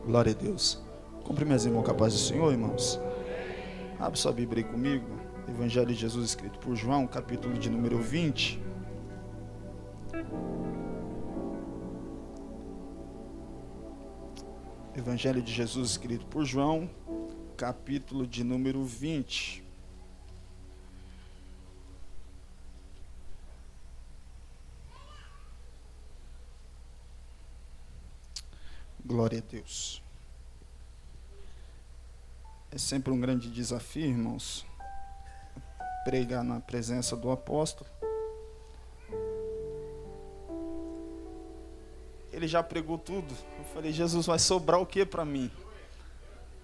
Glória a Deus. Cumprimento, irmão, com a paz do Senhor, irmãos. Abre sua Bíblia aí comigo. Evangelho de Jesus escrito por João, capítulo de número 20. Evangelho de Jesus escrito por João, capítulo de número 20. Glória a Deus. É sempre um grande desafio, irmãos, pregar na presença do apóstolo. Ele já pregou tudo. Eu falei, Jesus, vai sobrar o que para mim?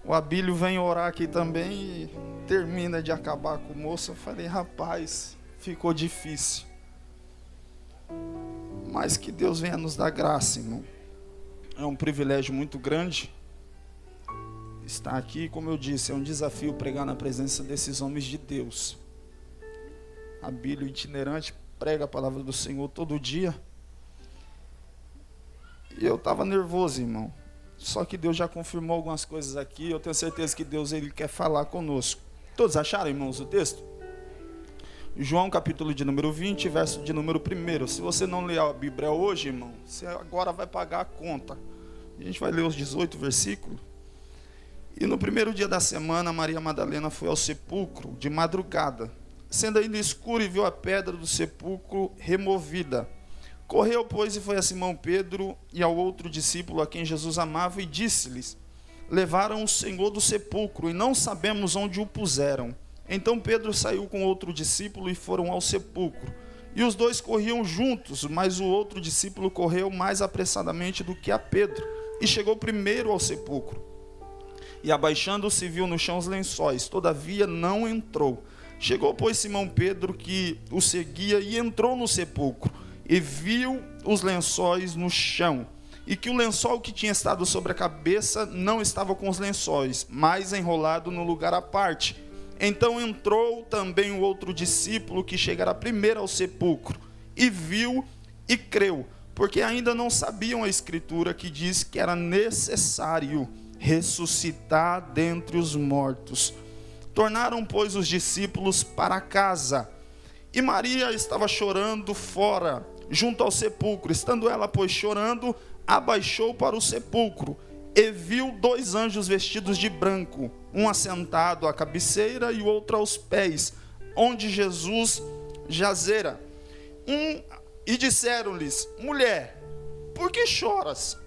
O Abílio vem orar aqui também e termina de acabar com o moço. Eu falei, rapaz, ficou difícil. Mas que Deus venha nos dar graça, irmão. É um privilégio muito grande estar aqui. Como eu disse, é um desafio pregar na presença desses homens de Deus. Abílio itinerante, prega a palavra do Senhor todo dia. E eu estava nervoso, irmão. Só que Deus já confirmou algumas coisas aqui. Eu tenho certeza que Deus ele quer falar conosco. Todos acharam, irmãos, o texto? João, capítulo de número 20, verso de número 1. Se você não ler a Bíblia hoje, irmão, você agora vai pagar a conta. A gente vai ler os 18 versículos. E no primeiro dia da semana, Maria Madalena foi ao sepulcro de madrugada, sendo ainda escuro, e viu a pedra do sepulcro removida. Correu, pois, e foi a Simão Pedro e ao outro discípulo a quem Jesus amava, e disse-lhes: levaram o Senhor do sepulcro, e não sabemos onde o puseram. Então Pedro saiu com outro discípulo e foram ao sepulcro. E os dois corriam juntos, mas o outro discípulo correu mais apressadamente do que a Pedro, e chegou primeiro ao sepulcro. E abaixando-se, viu no chão os lençóis, todavia não entrou. Chegou, pois, Simão Pedro, que o seguia, e entrou no sepulcro, e viu os lençóis no chão, e que o lençol que tinha estado sobre a cabeça não estava com os lençóis, mas enrolado no lugar à parte. Então entrou também o outro discípulo, que chegara primeiro ao sepulcro, e viu e creu, porque ainda não sabiam a Escritura, que diz que era necessário ressuscitar dentre os mortos. Tornaram, pois, os discípulos para casa, e Maria estava chorando fora, junto ao sepulcro. Estando ela, pois, chorando, abaixou para o sepulcro, e viu 2 anjos vestidos de branco, um assentado à cabeceira e o outro aos pés, onde Jesus jazera. E disseram-lhes: mulher, por que choras?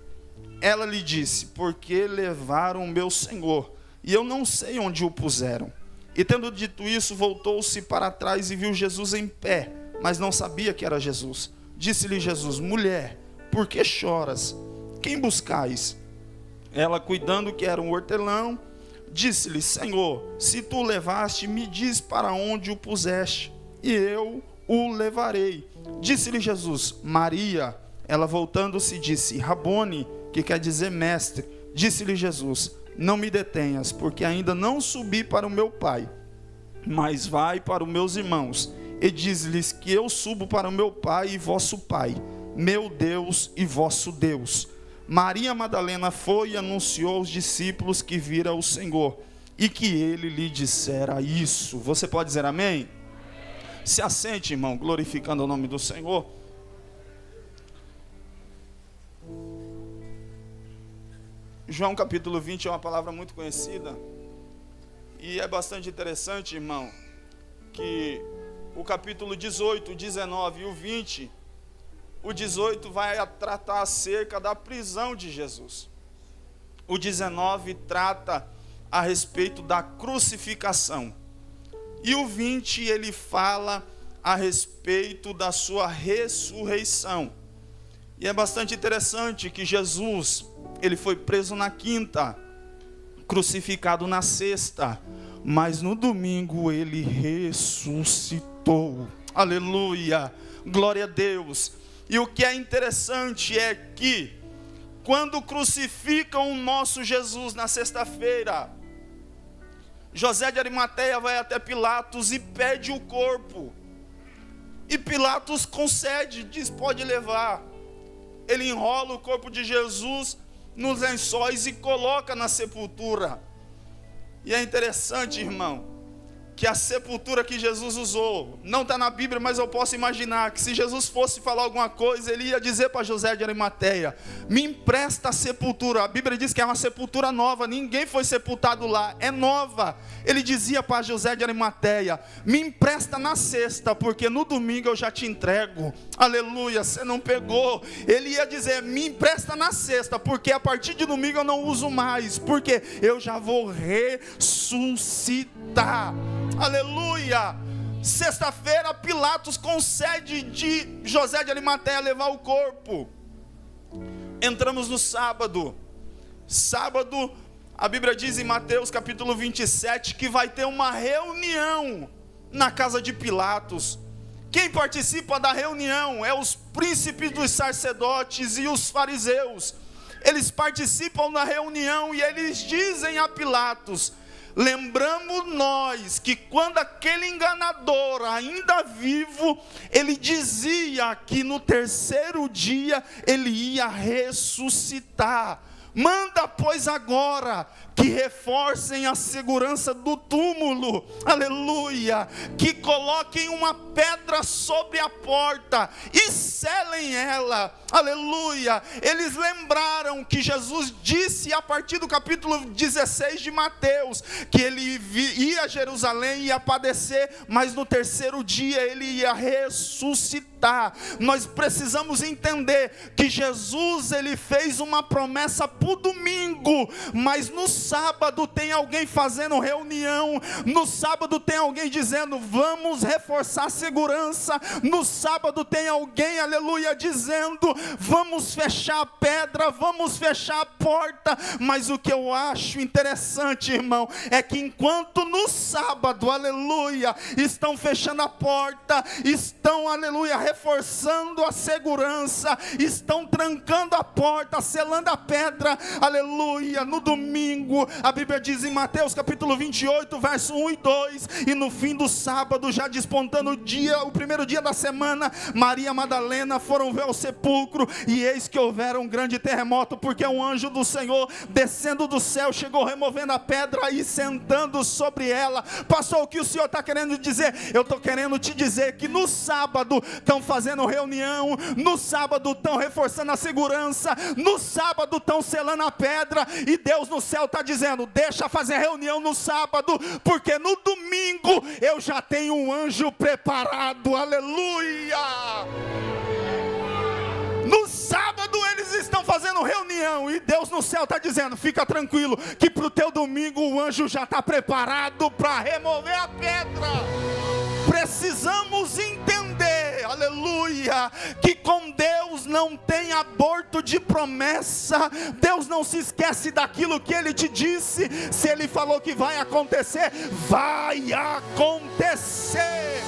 Ela lhe disse: porque levaram o meu Senhor, e eu não sei onde o puseram. E tendo dito isso, voltou-se para trás e viu Jesus em pé, mas não sabia que era Jesus. Disse-lhe Jesus: mulher, por que choras? Quem buscais? Ela, cuidando que era um hortelão, disse-lhe: Senhor, se tu o levaste, me diz para onde o puseste, e eu o levarei. Disse-lhe Jesus: Maria. Ela, voltando-se, disse: Rabone, que quer dizer mestre. Disse-lhe Jesus: não me detenhas, porque ainda não subi para o meu Pai, mas vai para os meus irmãos, e diz-lhes que eu subo para o meu Pai e vosso Pai, meu Deus e vosso Deus. Maria Madalena foi e anunciou aos discípulos que vira o Senhor, e que ele lhe dissera isso. Você pode dizer amém? Se assente, irmão, glorificando o nome do Senhor. João capítulo 20 é uma palavra muito conhecida, e é bastante interessante, irmão, que o capítulo 18, 19 e o 20, o 18 vai tratar acerca da prisão de Jesus. O 19 trata a respeito da crucificação. E o 20 ele fala a respeito da sua ressurreição. E é bastante interessante que Jesus, ele foi preso na quinta, crucificado na sexta, mas no domingo ele ressuscitou. Aleluia, glória a Deus. E o que é interessante é que, quando crucificam o nosso Jesus na sexta-feira, José de Arimateia vai até Pilatos e pede o corpo. E Pilatos concede, diz: pode levar. Ele enrola o corpo de Jesus nos lençóis e coloca na sepultura. E é interessante, irmão, que a sepultura que Jesus usou, não está na Bíblia, mas eu posso imaginar que se Jesus fosse falar alguma coisa, ele ia dizer para José de Arimateia: me empresta a sepultura. A Bíblia diz que é uma sepultura nova, ninguém foi sepultado lá, é nova. Ele dizia para José de Arimateia: me empresta na sexta, porque no domingo eu já te entrego. Aleluia, você não pegou. Ele ia dizer: me empresta na sexta, porque a partir de domingo eu não uso mais, porque eu já vou ressuscitar. Aleluia. Sexta-feira, Pilatos concede de José de Arimateia levar o corpo. Entramos no sábado. Sábado, a Bíblia diz em Mateus capítulo 27 que vai ter uma reunião na casa de Pilatos. Quem participa da reunião é os príncipes dos sacerdotes e os fariseus. Eles participam da reunião e eles dizem a Pilatos: lembramos nós que quando aquele enganador ainda vivo, ele dizia que no terceiro dia ele ia ressuscitar. Manda, pois, agora que reforcem a segurança do túmulo, aleluia, que coloquem uma pedra sobre a porta e selem ela, aleluia. Eles lembraram que Jesus disse a partir do capítulo 16 de Mateus, que ele ia a Jerusalém, ia padecer, mas no terceiro dia ele ia ressuscitar. Nós precisamos entender que Jesus, ele fez uma promessa para o domingo, mas no sábado tem alguém fazendo reunião, no sábado tem alguém dizendo: vamos reforçar a segurança, no sábado tem alguém, aleluia, dizendo: vamos fechar a pedra, vamos fechar a porta. Mas o que eu acho interessante, irmão, é que enquanto no sábado, aleluia, estão fechando a porta, estão, aleluia, reforçando a segurança, estão trancando a porta, selando a pedra, aleluia, no domingo, a Bíblia diz em Mateus capítulo 28, verso 1 e 2, e no fim do sábado, já despontando o primeiro dia da semana, Maria Madalena foram ver o sepulcro, e eis que houveram um grande terremoto, porque um anjo do Senhor, descendo do céu, chegou removendo a pedra e sentando sobre ela. Pastor, o que o Senhor está querendo dizer? Eu estou querendo te dizer que no sábado estão fazendo reunião, no sábado estão reforçando a segurança, no sábado estão selando a pedra, e Deus no céu está dizendo: deixa fazer reunião no sábado, porque no domingo eu já tenho um anjo preparado, aleluia. No sábado eles estão fazendo reunião, e Deus no céu está dizendo: fica tranquilo, que para o teu domingo o anjo já está preparado para remover a pedra. Precisamos entender, aleluia, que com Deus não tem aborto de promessa. Deus não se esquece daquilo que Ele te disse. Se Ele falou que vai acontecer, vai acontecer.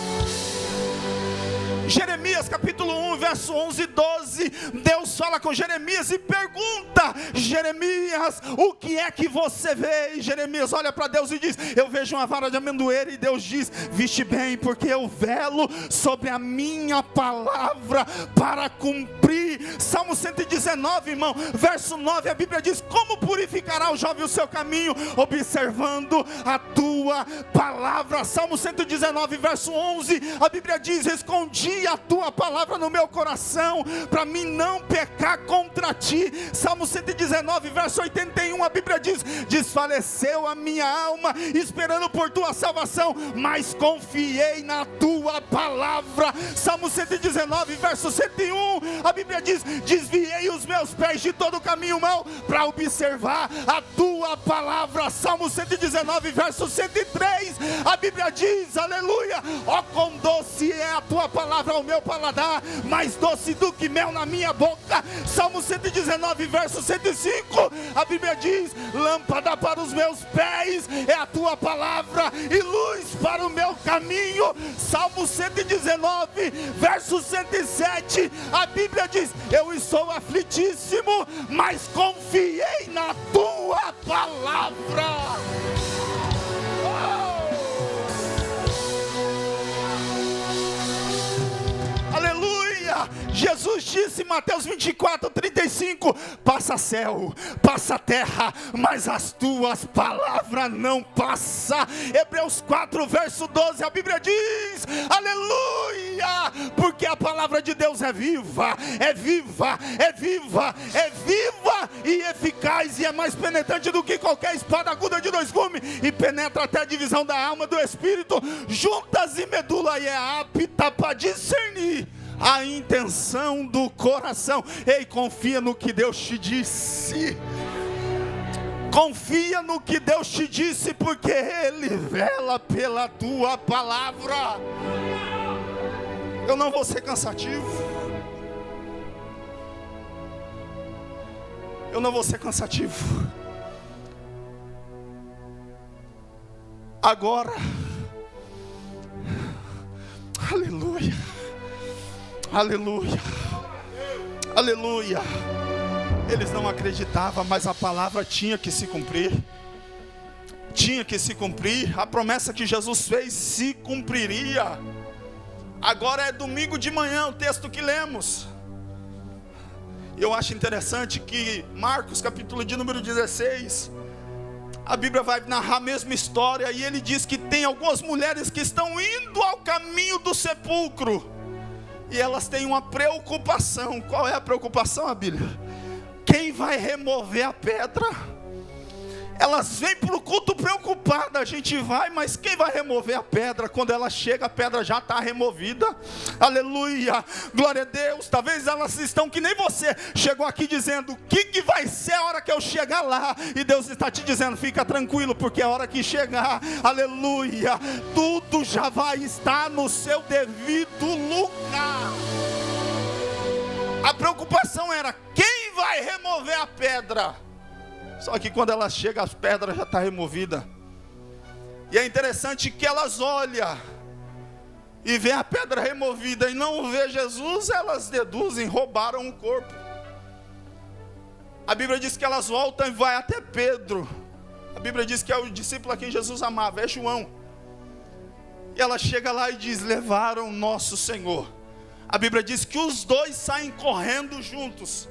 Jeremias capítulo 1, verso 11 e 12, Deus fala com Jeremias e pergunta: Jeremias, o que é que você vê? E Jeremias olha para Deus e diz: eu vejo uma vara de amendoeira. E Deus diz: viste bem, porque eu velo sobre a minha palavra para cumprir. Salmo 119, irmão, verso 9, a Bíblia diz: como purificará o jovem o seu caminho? Observando a tua palavra. Salmo 119, verso 11, a Bíblia diz: escondi a tua palavra no meu coração, para mim não pecar contra ti. Salmo 119, verso 81, a Bíblia diz: desfaleceu a minha alma, esperando por tua salvação, mas confiei na tua palavra. Salmo 119, verso 101, a Bíblia diz: desviei os meus pés de todo o caminho mau, para observar a tua palavra. Salmo 119, verso 103, a Bíblia diz, aleluia: ó quão doce é a tua palavra ao meu paladar, mais doce do que mel na minha boca. Salmo 119, verso 105, a Bíblia diz: lâmpada para os meus pés é a tua palavra e luz para o meu caminho. Salmo 119, verso 107, a Bíblia diz: eu estou aflitíssimo, mas confiei na tua palavra. Aleluia! Jesus disse em Mateus 24:35: passa céu, passa terra, mas as tuas palavras não passam. Hebreus 4, verso 12, a Bíblia diz: aleluia, porque a palavra de Deus é viva, é viva, é viva, é viva e eficaz, e é mais penetrante do que qualquer espada aguda de dois gumes, e penetra até a divisão da alma, do espírito, juntas e medula, e é apta para discernir a intenção do coração. Ei, confia no que Deus te disse. Confia no que Deus te disse, porque Ele vela pela tua palavra. Eu não vou ser cansativo. Eu não vou ser cansativo. Agora, aleluia, aleluia, aleluia. Eles não acreditavam, mas a palavra tinha que se cumprir. Tinha que se cumprir. A promessa que Jesus fez se cumpriria. Agora é domingo de manhã, o texto que lemos. Eu acho interessante que Marcos, capítulo de número 16, a Bíblia vai narrar a mesma história, e ele diz que tem algumas mulheres que estão indo ao caminho do sepulcro, e elas têm uma preocupação. Qual é a preocupação, a Bíblia? Quem vai remover a pedra? Elas vêm para o culto preocupadas. A gente vai, mas quem vai remover a pedra? Quando ela chega, a pedra já está removida. Aleluia, glória a Deus. Talvez elas estão que nem você, chegou aqui dizendo: o que vai ser a hora que eu chegar lá? E Deus está te dizendo: fica tranquilo, porque a hora que chegar, aleluia, tudo já vai estar no seu devido lugar. A preocupação era: quem vai remover a pedra? Só que quando ela chega, as pedras já estão removidas. E é interessante que elas olham e vê a pedra removida e não vê Jesus. Elas deduzem: roubaram o corpo. A Bíblia diz que elas voltam e vai até Pedro. A Bíblia diz que é o discípulo a quem Jesus amava, é João. E ela chega lá e diz: levaram nosso Senhor. A Bíblia diz que os dois saem correndo juntos.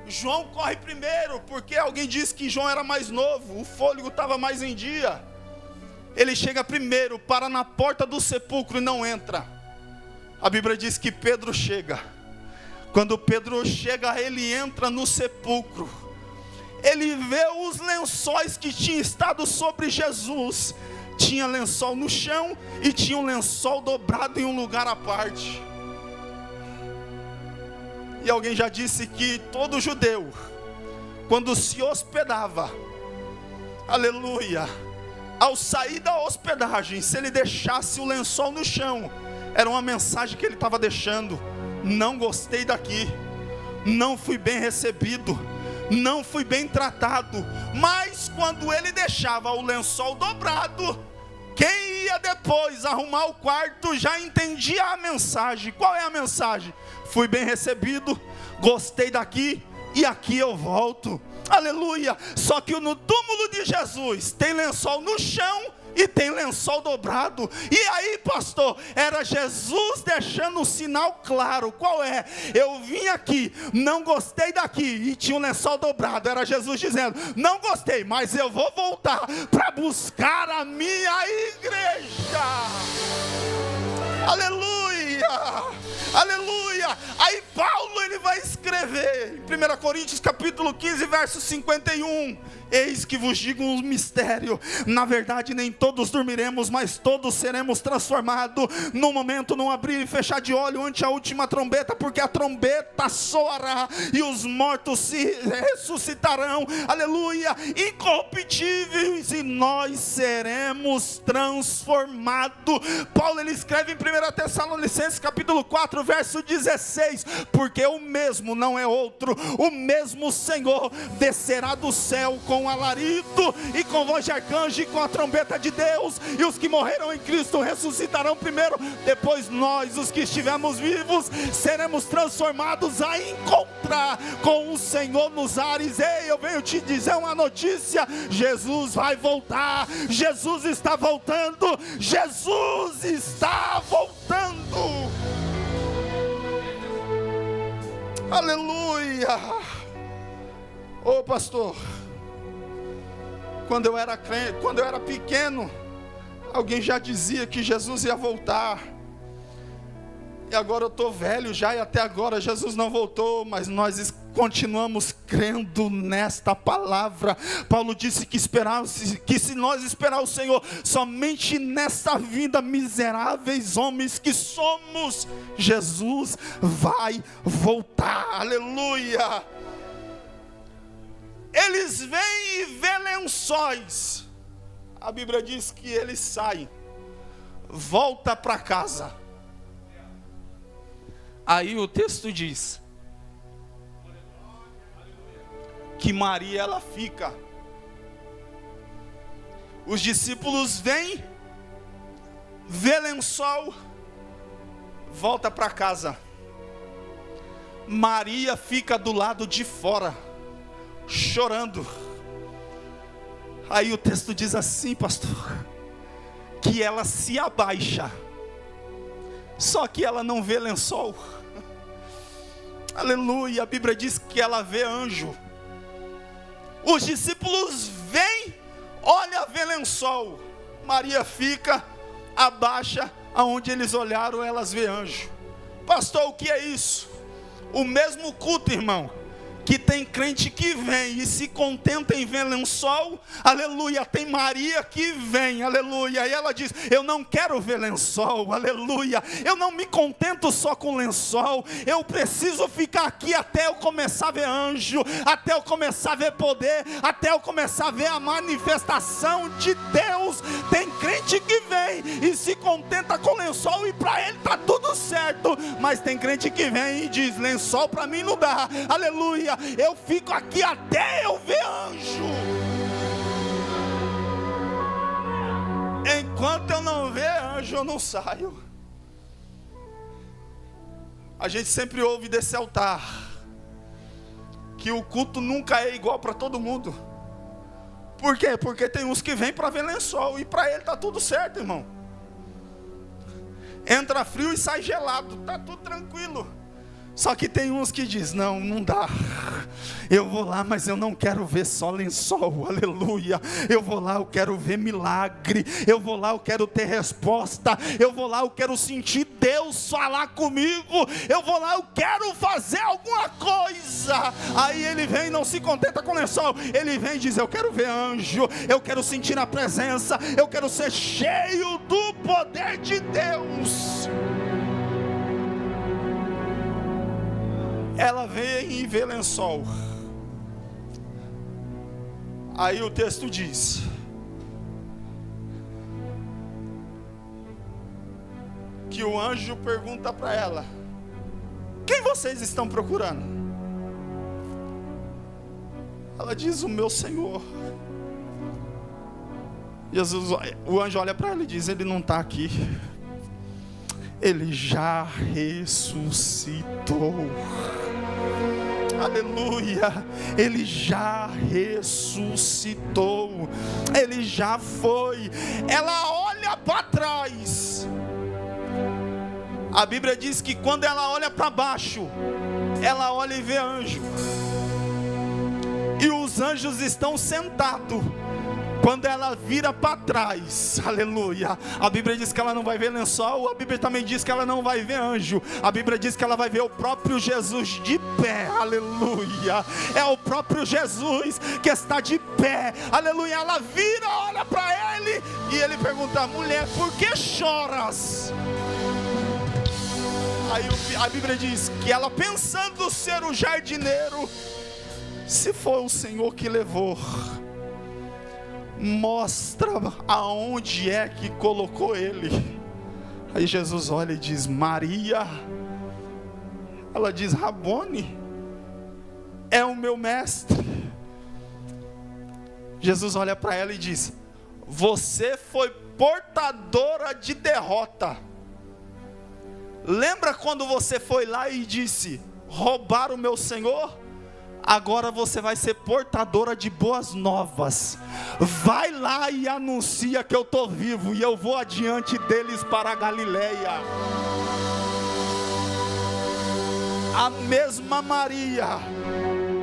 João corre primeiro, porque alguém disse que João era mais novo, o fôlego estava mais em dia. Ele chega primeiro, para na porta do sepulcro e não entra. A Bíblia diz que Pedro chega. Quando Pedro chega, ele entra no sepulcro. Ele vê os lençóis que tinham estado sobre Jesus. Tinha lençol no chão e tinha um lençol dobrado em um lugar à parte. E alguém já disse que todo judeu, quando se hospedava, aleluia, ao sair da hospedagem, se ele deixasse o lençol no chão, era uma mensagem que ele estava deixando: não gostei daqui, não fui bem recebido, não fui bem tratado. Mas quando ele deixava o lençol dobrado, quem ia depois arrumar o quarto já entendia a mensagem. Qual é a mensagem? Fui bem recebido, gostei daqui e aqui eu volto. Aleluia. Só que no túmulo de Jesus tem lençol no chão e tem lençol dobrado. E aí, pastor, era Jesus deixando um sinal claro. Qual é? Eu vim aqui, não gostei daqui, e tinha um lençol dobrado. Era Jesus dizendo: não gostei, mas eu vou voltar para buscar a minha igreja. Aleluia, aleluia. Aí Paulo, ele vai escrever em 1 Coríntios capítulo 15, verso 51: eis que vos digo um mistério, na verdade nem todos dormiremos, mas todos seremos transformados, no momento, num abrir e fechar de olho, ante a última trombeta, porque a trombeta soará, e os mortos se ressuscitarão, aleluia, incorruptíveis, e nós seremos transformados. Paulo, ele escreve em 1 Tessalonicenses capítulo 4, verso 16: porque o mesmo, não é outro, o mesmo Senhor descerá do céu com alarido e com voz de arcanjo e com a trombeta de Deus, e os que morreram em Cristo ressuscitarão primeiro, depois nós, os que estivermos vivos, seremos transformados a encontrar com o Senhor nos ares. Ei, eu venho te dizer uma notícia: Jesus vai voltar, Jesus está voltando, Jesus está voltando. Aleluia. Ô pastor, quando eu era pequeno, alguém já dizia que Jesus ia voltar. E agora eu estou velho já, e até agora Jesus não voltou, mas nós continuamos crendo nesta palavra. Paulo disse que se nós esperar o Senhor somente nesta vida, miseráveis homens que somos, Jesus vai voltar. Aleluia. Eles vêm e vê lençóis. A Bíblia diz que eles saem, volta para casa. Aí o texto diz que Maria, ela fica. Os discípulos vêm, vê lençol, volta para casa. Maria fica do lado de fora, chorando. Aí o texto diz assim, pastor, que ela se abaixa, só que ela não vê lençol. Aleluia. A Bíblia diz que ela vê anjo. Os discípulos vêm, olha, vê lençol. Maria fica, abaixa, aonde eles olharam, elas vê anjo. Pastor, o que é isso? O mesmo culto, irmão, que tem crente que vem e se contenta em ver lençol, aleluia, tem Maria que vem, aleluia, e ela diz, eu não quero ver lençol, aleluia, eu não me contento só com lençol, eu preciso ficar aqui até eu começar a ver anjo, até eu começar a ver poder, até eu começar a ver a manifestação de Deus. Tem crente que vem e se contenta com lençol e para ele está tudo certo, mas tem crente que vem e diz, lençol para mim não dá, aleluia, eu fico aqui até eu ver anjo. Enquanto eu não ver anjo, eu não saio. A gente sempre ouve desse altar que o culto nunca é igual para todo mundo. Por quê? Porque tem uns que vêm para ver lençol e para ele está tudo certo, irmão. Entra frio e sai gelado, está tudo tranquilo. Só que tem uns que diz, não dá, eu vou lá, mas eu não quero ver só lençol, aleluia, eu vou lá, eu quero ver milagre, eu vou lá, eu quero ter resposta, eu vou lá, eu quero sentir Deus falar comigo, eu vou lá, eu quero fazer alguma coisa. Aí ele vem e não se contenta com lençol, ele vem e diz, eu quero ver anjo, eu quero sentir a presença, eu quero ser cheio do poder de Deus. Ela vem e vê lençol. Aí o texto diz que o anjo pergunta para ela, quem vocês estão procurando? Ela diz, o meu Senhor. O anjo olha para ela e diz, ele não está aqui, ele já ressuscitou. Aleluia, ele já ressuscitou, ele já foi. Ela olha para trás. A Bíblia diz que quando ela olha para baixo, ela olha e vê anjo. E os anjos estão sentados. Quando ela vira para trás, aleluia, a Bíblia diz que ela não vai ver lençol, a Bíblia também diz que ela não vai ver anjo, a Bíblia diz que ela vai ver o próprio Jesus de pé, aleluia, é o próprio Jesus que está de pé, aleluia. Ela vira, olha para ele, e ele pergunta, mulher, por que choras? Aí a Bíblia diz que ela, pensando ser o jardineiro, se for o Senhor que levou, mostra aonde é que colocou ele. Aí Jesus olha e diz, Maria. Ela diz, Rabone, é o meu mestre. Jesus olha para ela e diz, você foi portadora de derrota. Lembra quando você foi lá e disse, roubaram o meu Senhor? Agora você vai ser portadora de boas novas. Vai lá e anuncia que eu estou vivo e eu vou adiante deles para a Galileia. A mesma Maria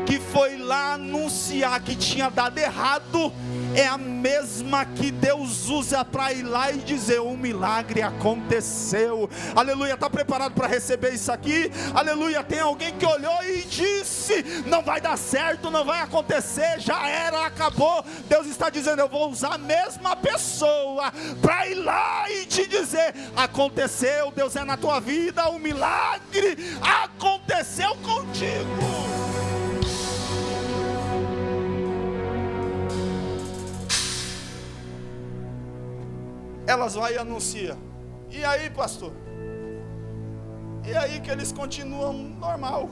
que foi lá anunciar que tinha dado errado, é a mesma que Deus usa para ir lá e dizer: um milagre aconteceu. Aleluia, está preparado para receber isso aqui? Aleluia, tem alguém que olhou e disse: não vai dar certo, não vai acontecer, já era, acabou. Deus está dizendo: eu vou usar a mesma pessoa para ir lá e te dizer: aconteceu. Deus é na tua vida, o milagre aconteceu contigo. Elas vão e anunciam. E aí, pastor? E aí que eles continuam normal.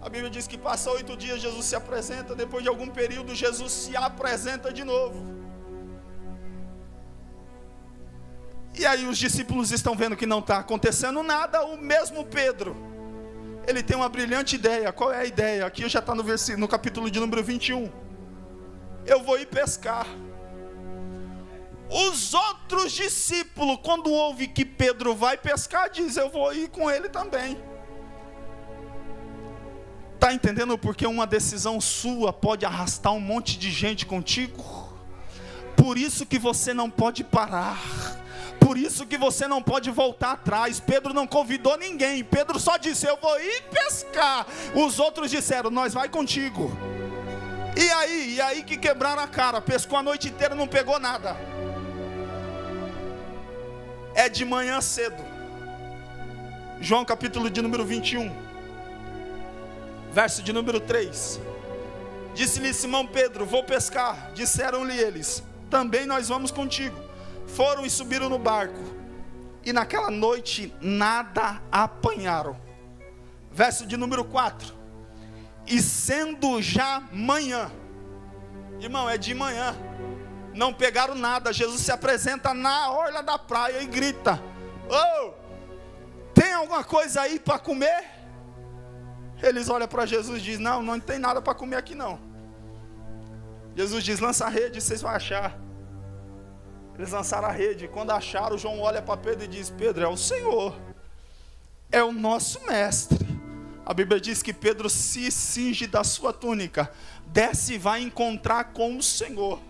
A Bíblia diz que passa 8 dias, Jesus se apresenta. Depois de algum período, Jesus se apresenta de novo. E aí os discípulos estão vendo que não está acontecendo nada. O mesmo Pedro, ele tem uma brilhante ideia. Qual é a ideia? Aqui já está no capítulo de número 21. Eu vou ir pescar. Os outros discípulos, quando ouvem que Pedro vai pescar, dizem: eu vou ir com ele também. Está entendendo porque uma decisão sua pode arrastar um monte de gente contigo? Por isso que você não pode parar. Por isso que você não pode voltar atrás. Pedro não convidou ninguém. Pedro só disse: eu vou ir pescar. Os outros disseram: nós vai contigo. E aí que quebraram a cara. Pescou a noite inteira, não pegou nada. É de manhã cedo. João capítulo de número 21, verso de número 3. Disse-lhe Simão Pedro: vou pescar. Disseram-lhe eles: também nós vamos contigo. Foram e subiram no barco, e naquela noite nada apanharam. Verso de número 4. E sendo já manhã, irmão, é de manhã, não pegaram nada. Jesus se apresenta na orla da praia e grita: oh, tem alguma coisa aí para comer? Eles olham para Jesus e dizem: não tem nada para comer aqui não. Jesus diz: lança a rede, vocês vão achar. Eles lançaram a rede. Quando acharam, João olha para Pedro e diz: Pedro, é o Senhor, é o nosso mestre. A Bíblia diz que Pedro se cinge da sua túnica, desce e vai encontrar com o Senhor.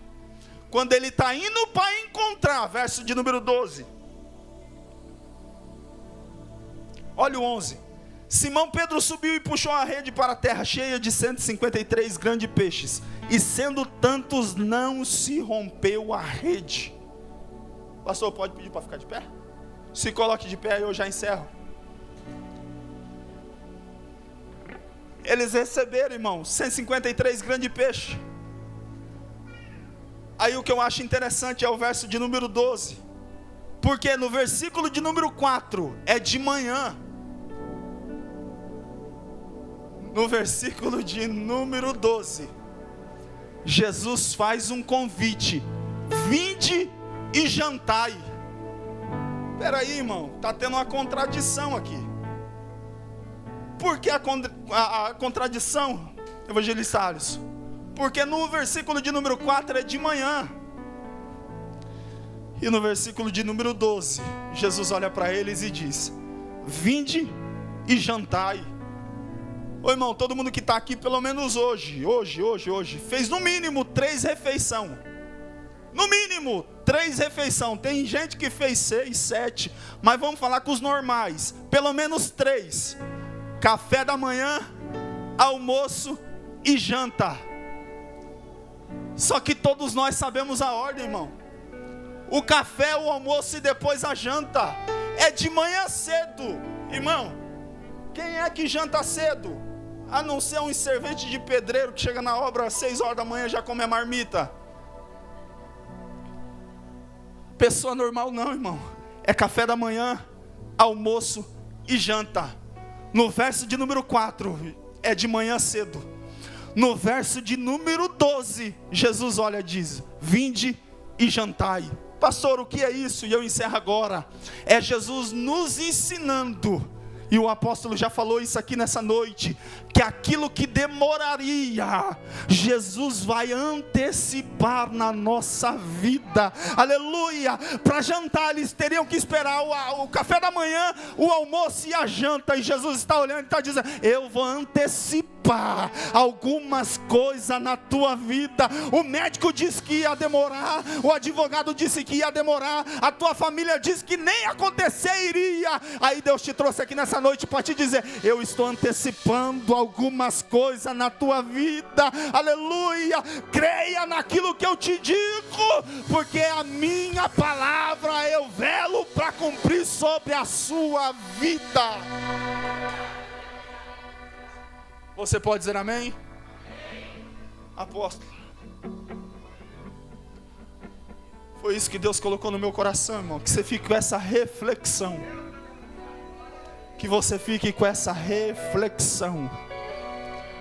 Quando ele está indo para encontrar, verso de número 12, olha o 11. Simão Pedro subiu e puxou a rede para a terra, cheia de 153 grandes peixes, e sendo tantos, não se rompeu a rede. Pastor, pode pedir para ficar de pé? Se coloque de pé e eu já encerro. Eles receberam, irmão, 153 grandes peixes. Aí o que eu acho interessante é o verso de número 12. Porque no versículo de número 4 é de manhã. No versículo de número 12, Jesus faz um convite: vinde e jantai. Espera aí, irmão, está tendo uma contradição aqui. Por que a contradição, evangelista Alisson? Porque no versículo de número 4 é de manhã, e no versículo de número 12, Jesus olha para eles e diz: vinde e jantai. Ô irmão, todo mundo que está aqui, pelo menos hoje, fez no mínimo 3 refeições. No mínimo 3 refeições. Tem gente que fez 6, 7, mas vamos falar com os normais. Pelo menos 3. Café da manhã, almoço e janta. Só que todos nós sabemos a ordem, irmão. O café, o almoço e depois a janta é de manhã cedo. Irmão, quem é que janta cedo? A não ser um servente de pedreiro que chega na obra às 6 horas da manhã e já come a marmita. Pessoa normal não, irmão. É café da manhã, almoço e janta. No verso de número 4 é de manhã cedo. No verso de número 12, Jesus olha e diz: vinde e jantai. Pastor, o que é isso? E eu encerro agora. É Jesus nos ensinando, e o apóstolo já falou isso aqui nessa noite, que aquilo que demoraria, Jesus vai antecipar na nossa vida. vida. Aleluia. Para jantar eles teriam que esperar o café da manhã, o almoço e a janta. E Jesus está olhando e está dizendo: eu vou antecipar algumas coisas na tua vida. O médico disse que ia demorar, o advogado disse que ia demorar, a tua família disse que nem acontecer iria. Aí Deus te trouxe aqui nessa noite para te dizer: eu estou antecipando algumas coisas na tua vida. Aleluia. Creia naquilo que eu te digo, porque a minha palavra eu velo para cumprir sobre a sua vida. Você pode dizer amém? Apóstolo, foi isso que Deus colocou no meu coração, irmão. Que você fique com essa reflexão. Que você fique com essa reflexão.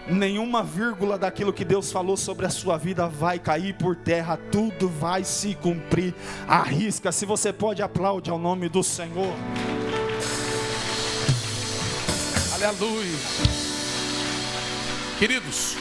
Nenhuma vírgula daquilo que Deus falou sobre a sua vida vai cair por terra. Tudo vai se cumprir. Arrisca. Se você pode, aplaude ao nome do Senhor. Aleluia. Queridos,